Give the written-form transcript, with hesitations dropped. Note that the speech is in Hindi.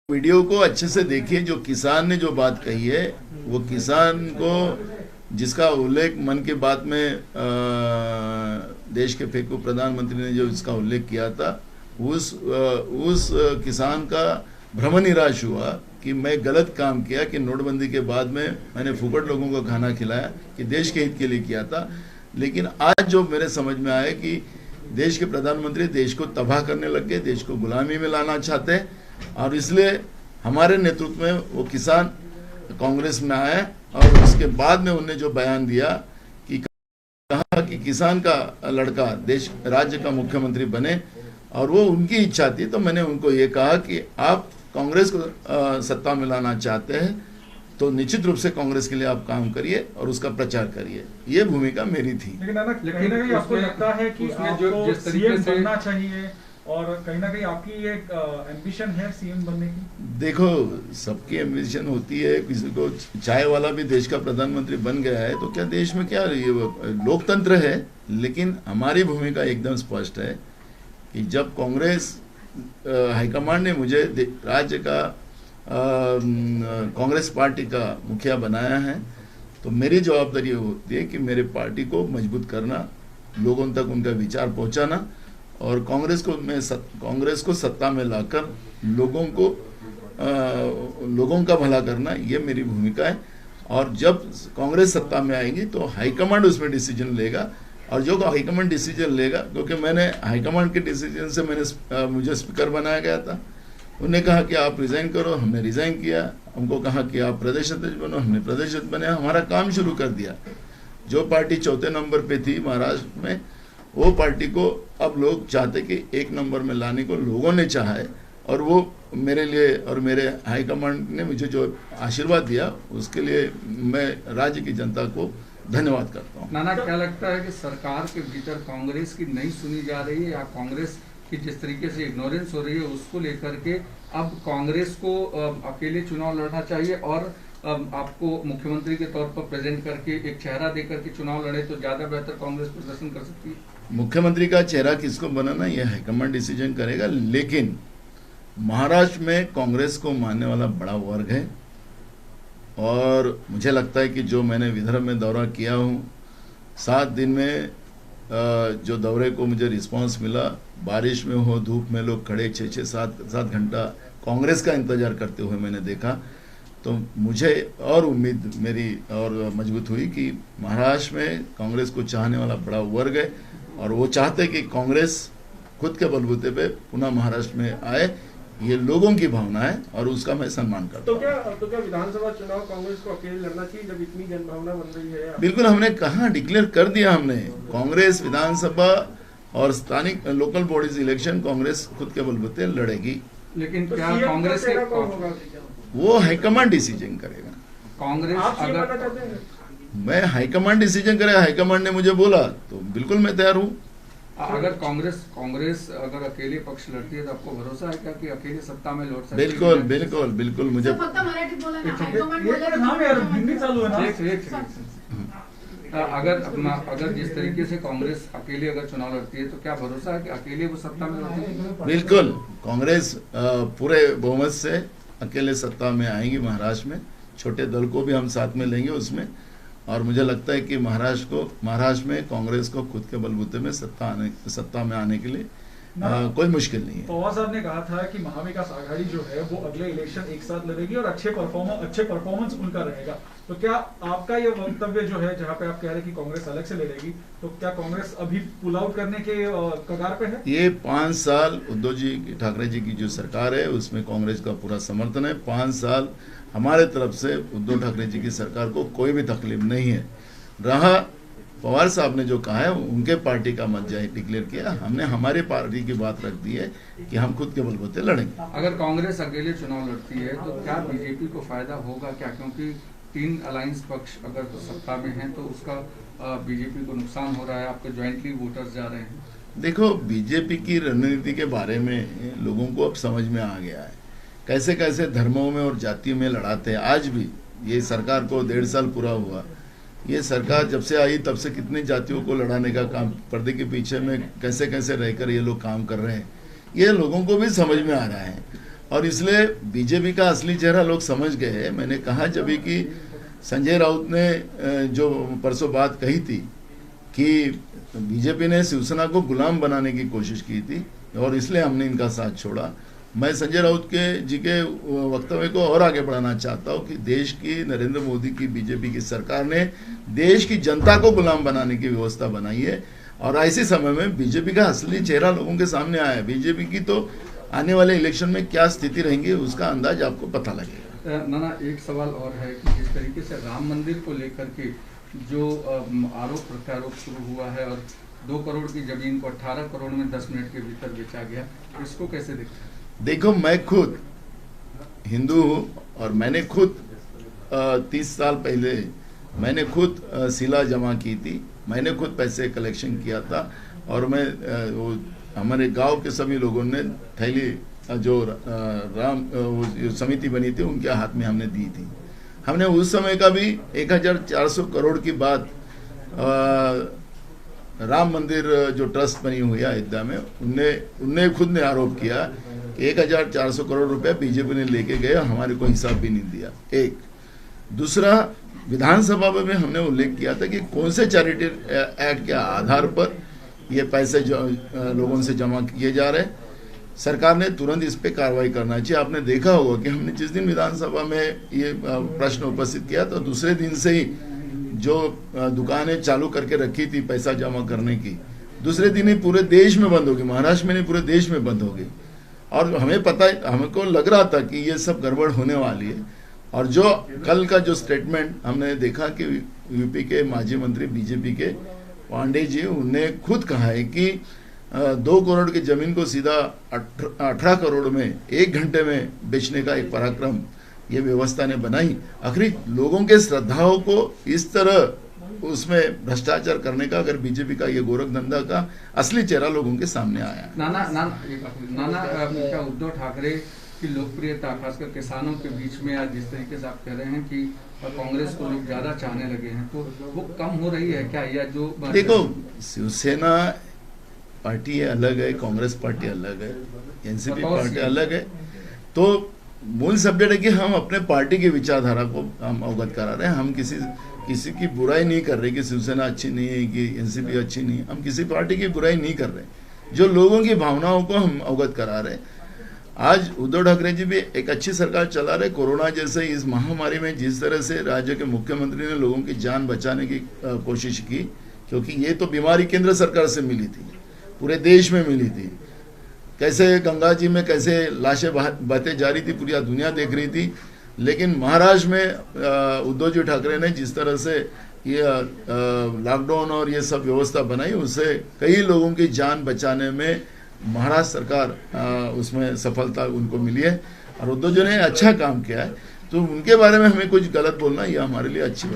वीडियो को अच्छे से देखिए। जो किसान ने जो बात कही है वो किसान को जिसका उल्लेख मन की बात में देश के फेंकू प्रधानमंत्री ने जो इसका उल्लेख किया था, उस किसान का भ्रम निराश हुआ कि मैं गलत काम किया कि नोटबंदी के बाद में मैंने फुकट लोगों को खाना खिलाया कि देश के हित के लिए किया था। लेकिन आज जो मेरे समझ में आया कि देश के प्रधानमंत्री देश को तबाह करने लग गए, देश को गुलामी में लाना चाहते हैं और इसलिए हमारे नेतृत्व में वो किसान कांग्रेस में आए और उसके बाद में उन्होंने जो बयान दिया कि कहा कि किसान का लड़का देश राज्य का मुख्यमंत्री बने और वो उनकी इच्छा थी। तो मैंने उनको ये कहा कि आप कांग्रेस को सत्ता में लाना चाहते हैं तो निश्चित रूप से कांग्रेस के लिए आप काम करिए और उसका प्रचार करिए। ये भूमिका मेरी थी। लेकिन आपको लगता है कि आपको जिस तरीके से बनना चाहिए और कहीं ना कहीं आपकी एक एम्बिशन है सीएम बनने की? देखो, सबकी एम्बिशन होती है। किसी को चाय वाला भी देश का प्रधानमंत्री बन गया है तो क्या देश में क्या ये लोकतंत्र है। लेकिन हमारी भूमिका एकदम स्पष्ट है कि जब कांग्रेस हाईकमांड ने मुझे राज्य का कांग्रेस पार्टी का मुखिया बनाया है तो मेरी जवाबदारी होती है कि मेरे पार्टी को मजबूत करना, लोगों तक उनका विचार पहुंचाना और कांग्रेस को सत्ता में लाकर लोगों का भला करना, ये मेरी भूमिका है। और जब कांग्रेस सत्ता में आएगी तो हाईकमांड उसमें डिसीजन लेगा और जो हाईकमांड डिसीजन लेगा, क्योंकि मैंने हाईकमांड के डिसीजन से मुझे स्पीकर बनाया गया था। उन्होंने कहा कि आप रिजाइन करो, हमने रिजाइन किया। हमको कहा कि आप प्रदेश अध्यक्ष बनो, हमने प्रदेश अध्यक्ष बने, हमारा काम शुरू कर दिया। जो पार्टी चौथे नंबर पे थी महाराष्ट्र में, वो पार्टी को अब लोग चाहते कि एक नंबर में लाने को लोगों ने चाहा है और वो मेरे लिए और मेरे हाईकमांड ने मुझे जो आशीर्वाद दिया उसके लिए मैं राज्य की जनता को धन्यवाद करता हूँ। नाना, क्या लगता है कि सरकार के भीतर कांग्रेस की नहीं सुनी जा रही है या कांग्रेस की जिस तरीके से इग्नोरेंस हो रही है उसको लेकर के अब कांग्रेस को अकेले चुनाव लड़ना चाहिए और आपको मुख्यमंत्री के तौर पर प्रेजेंट करके एक चेहरा देकर के चुनाव लड़े तो ज्यादा बेहतर कांग्रेस प्रदर्शन कर सकती है? मुख्यमंत्री का चेहरा किसको बनाना ये हाईकमांड डिसीजन करेगा। लेकिन महाराष्ट्र में कांग्रेस को मानने वाला बड़ा वर्ग है और मुझे लगता है कि जो मैंने विदर्भ में दौरा किया हूँ, 7 दिन में जो दौरे को मुझे रिस्पांस मिला, बारिश में हो धूप में लोग खड़े 6-7 घंटा कांग्रेस का इंतजार करते हुए मैंने देखा, तो मुझे और उम्मीद मेरी और मजबूत हुई कि महाराष्ट्र में कांग्रेस को चाहने वाला बड़ा वर्ग है और वो चाहते कि कांग्रेस खुद के बलबूते पे पुनः महाराष्ट्र में आए। ये लोगों की भावना है और उसका मैं सम्मान करता हूँ। तो क्या विधानसभा चुनाव कांग्रेस को अकेले लड़ना चाहिए जब इतनी जनभावना बन रही है? बिल्कुल, हमने कहा, डिक्लेयर कर दिया हमने, कांग्रेस विधानसभा और स्थानिक लोकल बॉडीज इलेक्शन कांग्रेस खुद के बलबूते लड़ेगी। लेकिन क्या कांग्रेस वो हाईकमांड डिसीजन करेगा। कांग्रेस अगर मैं हाईकमांड डिसीजन करेगा, हाईकमांड ने मुझे बोला तो बिल्कुल मैं तैयार हूँ। अगर कांग्रेस अगर अकेले पक्ष लड़ती है तो आपको भरोसा है क्या कि अकेले सत्ता में लौट सकती है? बिल्कुल बिल्कुल बिल्कुल। मुझे अगर जिस तरीके से कांग्रेस अकेले अगर चुनाव लड़ती है तो क्या भरोसा है कि अकेले वो सत्ता में लौटेगी? बिल्कुल, कांग्रेस पूरे बहुमत से अकेले सत्ता में आएंगी महाराष्ट्र में। छोटे दल को भी हम साथ में लेंगे उसमें और मुझे लगता है कि महाराष्ट्र में कांग्रेस को खुद के बलबूते में सत्ता में आने के लिए कोई मुश्किल नहीं है। पवार साहब ने कहा था कि महाविकास आघाड़ी जो है वो अगले इलेक्शन एक साथ लड़ेगी और अच्छे परफॉर्मेंस उनका रहेगा। तो क्या आपका ये वक्तव्य जो है जहां पे आप कह रहे हैं कि कांग्रेस अलग से लड़ेगी, तो क्या कांग्रेस अभी पुल आउट करने के कगार पे है? ये 5 साल उद्धव जी ठाकरे जी की जो सरकार है उसमें कांग्रेस का पूरा समर्थन है। 5 साल हमारे तरफ से उद्धव ठाकरे जी की सरकार को कोई भी तकलीफ नहीं है। रहा पवार साहब ने जो कहा है उनके पार्टी का मत डिक्लेयर किया, हमने हमारे पार्टी की बात रख दी है कि हम खुद के बलबूते लड़ेंगे। अगर कांग्रेस अकेले चुनाव लड़ती है तो क्या बीजेपी को फायदा होगा क्या? क्योंकि 3 अलायंस पक्ष अगर सत्ता में है तो उसका बीजेपी को नुकसान हो रहा है, आपके ज्वाइंटली वोटर्स जा रहे हैं। देखो, बीजेपी की रणनीति के बारे में लोगों को अब समझ में आ गया है, कैसे कैसे धर्मों में और जातियों में लड़ाते हैं। आज भी ये सरकार को 1.5 साल पूरा हुआ, ये सरकार जब से आई तब से कितनी जातियों को लड़ाने का काम, पर्दे के पीछे में कैसे कैसे रहकर ये लोग काम कर रहे हैं, ये लोगों को भी समझ में आ रहा है। और इसलिए बीजेपी का असली चेहरा लोग समझ गए हैं। मैंने कहा जब भी कि संजय राउत ने जो परसों बात कही थी कि बीजेपी ने शिवसेना को गुलाम बनाने की कोशिश की थी और इसलिए हमने इनका साथ छोड़ा। मैं संजय राउत जी के वक्तव्य को और आगे बढ़ाना चाहता हूं कि देश की नरेंद्र मोदी की बीजेपी की सरकार ने देश की जनता को गुलाम बनाने की व्यवस्था बनाई है और ऐसे समय में बीजेपी का असली चेहरा लोगों के सामने आया है। बीजेपी की तो आने वाले इलेक्शन में क्या स्थिति रहेंगी उसका अंदाज आपको पता लगेगा। नाना, एक सवाल और है कि जिस तरीके से राम मंदिर को लेकर के जो आरोप प्रत्यारोप शुरू हुआ है और 2 करोड़ की जमीन को 18 करोड़ में 10 मिनट के भीतर बेचा गया, इसको कैसे देखते हैं? देखो, मैं खुद हिंदू हूँ और मैंने खुद 30 साल पहले मैंने खुद शिला जमा की थी, मैंने खुद पैसे कलेक्शन किया था और मैं वो हमारे गांव के सभी लोगों ने थैली जो समिति बनी थी उनके हाथ में हमने दी थी। हमने उस समय का भी 1400 करोड़ की बात राम मंदिर जो ट्रस्ट बनी हुई है अयोध्या में उनने खुद ने आरोप किया 1400 करोड़ रुपए बीजेपी ने लेके गए और हमारे को हिसाब भी नहीं दिया। एक दूसरा, विधानसभा में हमने उल्लेख किया था कि कौन से चैरिटी एक्ट के आधार पर ये पैसे जो लोगों से जमा किए जा रहे हैं, सरकार ने तुरंत इस पे कार्रवाई करना चाहिए। आपने देखा होगा कि हमने जिस दिन विधानसभा में ये प्रश्न उपस्थित किया तो दूसरे दिन से ही जो दुकानें चालू करके रखी थी पैसा जमा करने की, दूसरे दिन ही पूरे देश में बंद होगी, महाराष्ट्र में नहीं पूरे देश में बंद होगी। और हमें पता, हमको लग रहा था कि ये सब गड़बड़ होने वाली है। और जो कल का जो स्टेटमेंट हमने देखा कि यूपी के माजी मंत्री बीजेपी के पांडे जी, उन्होंने खुद कहा है कि 2 करोड़ की जमीन को सीधा 18 करोड़ में 1 घंटे में बेचने का एक पराक्रम ये व्यवस्था ने बनाई। आखिर लोगों के श्रद्धाओं को इस तरह उसमें भ्रष्टाचार करने का अगर बीजेपी का ये गोरख धंधा का असली चेहरा लोगों के सामने आया। नाना, क्या उद्धव ठाकरे की लोकप्रियता खासकर किसानों के बीच में आज जिस तरीके से आप कह रहे हैं कि कांग्रेस को लोग ज्यादा चाहने लगे हैं, तो वो कम हो रही है क्या? या जो देखो, शिवसेना पार्टी अलग है, कांग्रेस पार्टी अलग है, एनसीपी पार्टी अलग है। तो मूल सब्जेक्ट है कि हम अपने पार्टी की विचारधारा को हम अवगत करा रहे हैं। हम किसी की बुराई नहीं कर रहे कि शिवसेना अच्छी नहीं है कि एनसीपी अच्छी नहीं है। हम किसी पार्टी की बुराई नहीं कर रहे, जो लोगों की भावनाओं को हम अवगत करा रहे हैं। आज उद्धव ठाकरे जी भी एक अच्छी सरकार चला रहे। कोरोना जैसे इस महामारी में जिस तरह से राज्य के मुख्यमंत्री ने लोगों की जान बचाने की कोशिश की, क्योंकि ये तो बीमारी केंद्र सरकार से मिली थी, पूरे देश में मिली थी। कैसे गंगा जी में कैसे लाशें बहते जा रही थी, पूरी दुनिया देख रही थी। लेकिन महाराष्ट्र में उद्धव जी ठाकरे ने जिस तरह से ये लॉकडाउन और ये सब व्यवस्था बनाई, उससे कई लोगों की जान बचाने में महाराष्ट्र सरकार उसमें सफलता उनको मिली है और उद्धव जी ने अच्छा काम किया है। तो उनके बारे में हमें कुछ गलत बोलना ये हमारे लिए अच्छी बात